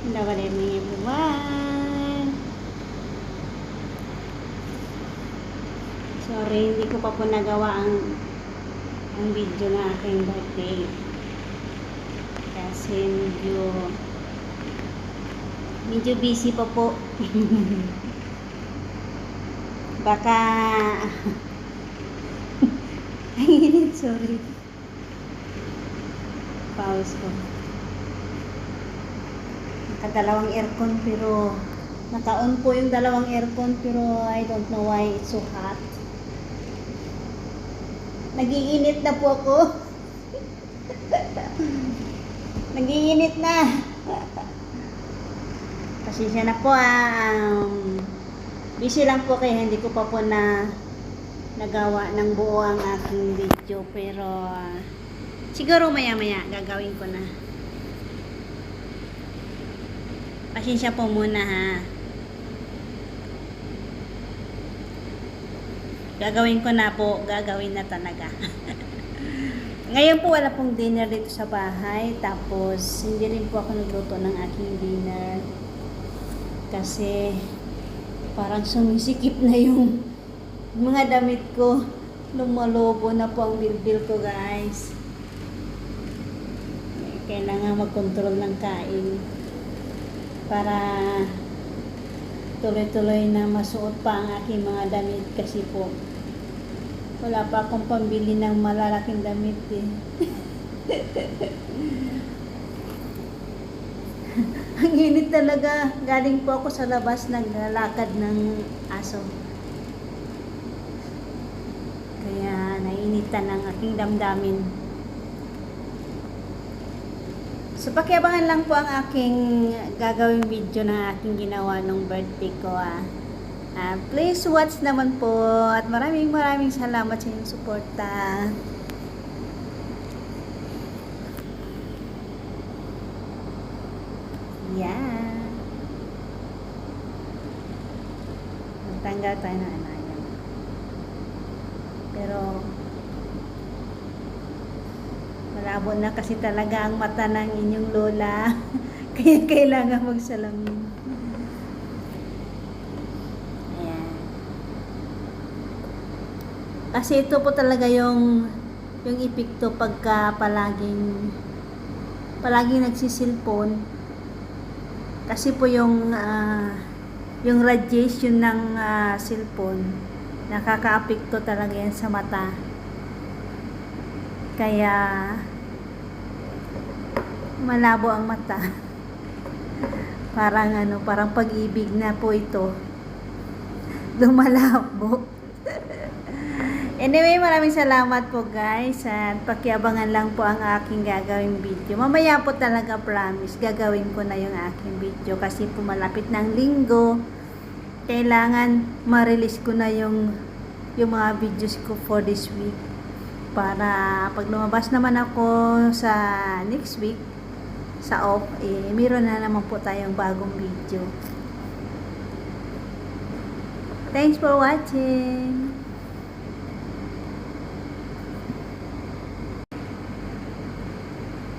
Hello, good evening everyone. Sorry, hindi ko pa po nagawa ang video na aking birthday. Kasi medyo busy pa po. Baka ay, sorry. Pause ko. Nakadalawang aircon pero naka-on po yung dalawang aircon pero I don't know why it's so hot. Nagiinit na po ako. Nagiinit na. Pasensya na po busy lang po kaya hindi ko pa po nagawa ng buo ang aking video pero siguro maya-maya gagawin ko na. Pasensya po muna ha. Gagawin ko na po. Gagawin na talaga. Ngayon po wala pong dinner dito sa bahay. Tapos hindi rin po ako nagluto ng aking dinner. Kasi parang sumisikip na yung mga damit ko. Lumalobo na po ang bilbil ko guys. Kailangan mag-control ng kain. Para tuloy-tuloy na masuot pa ang aking mga damit kasi po wala pa akong pambili ng malalaking damit eh. Ang init talaga. Galing po ako sa labas naglalakad ng aso. Kaya nainitan ang aking damdamin. So, pakiabangan lang po ang aking gagawing video na aking ginawa nung birthday ko. Please watch naman po at maraming salamat sa inyong suporta. Yeah. Magtanggal tayo ng anayan. Pero malabo na kasi talaga ang mata ng inyong lola. Kaya kailangan magsalamin. Ayan. Kasi ito po talaga yung epekto pagka palaging nagsisilpon. Kasi po yung radiation ng cellphone nakaka-apekto talaga yan sa mata. Kaya malabo ang mata. Parang pag-ibig na po ito. Lumalabo. Anyway, maraming salamat po guys at pakiabangan lang po ang aking gagawing video. Mamaya po talaga promise gagawin ko na yung aking video kasi po malapit ng linggo. Kailangan ma-release ko na yung mga videos ko for this week. Para pag lumabas naman ako sa next week sa off, meron na naman po tayong bagong video. Thanks for watching.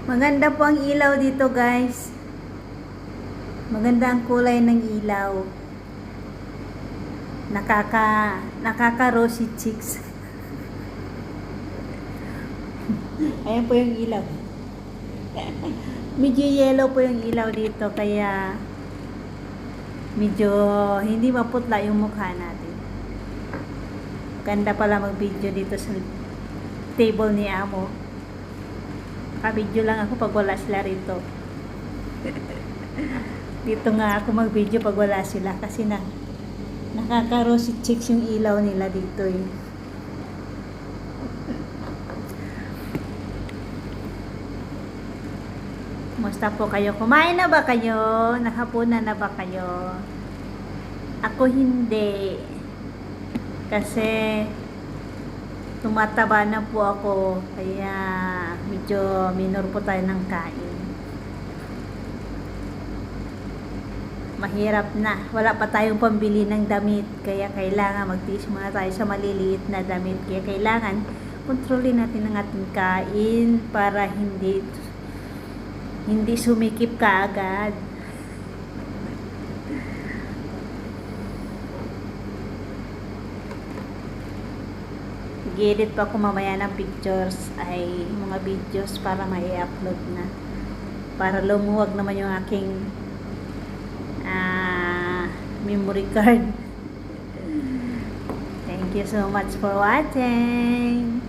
Maganda po ang ilaw dito guys. Maganda ang kulay ng ilaw. Nakaka-rosy cheeks. Ayan po yung ilaw. Medyo yellow po yung ilaw dito kaya medyo hindi maputla yung mukha natin. Ganda pala mag-video dito sa table ni Amo. Naka-video lang ako pag wala sila rito. Dito nga ako mag-video pag wala sila kasi nakaka-rosy cheeks yung ilaw nila dito eh. Kumusta po kayo? Kumain na ba kayo? Nakapunan na ba kayo? Ako hindi. Kasi tumataba na po ako. Kaya medyo minor po tayo ng kain. Mahirap na. Wala pa tayong pambili ng damit. Kaya kailangan magtiis muna tayo sa maliliit na damit. Kaya kailangan kontrolin natin ang ating kain para hindi sumikip ka agad. Mag-edit pa ako mamaya ng pictures ay mga videos para mai-upload na. Para lumuwag naman yung aking memory card. Thank you so much for watching.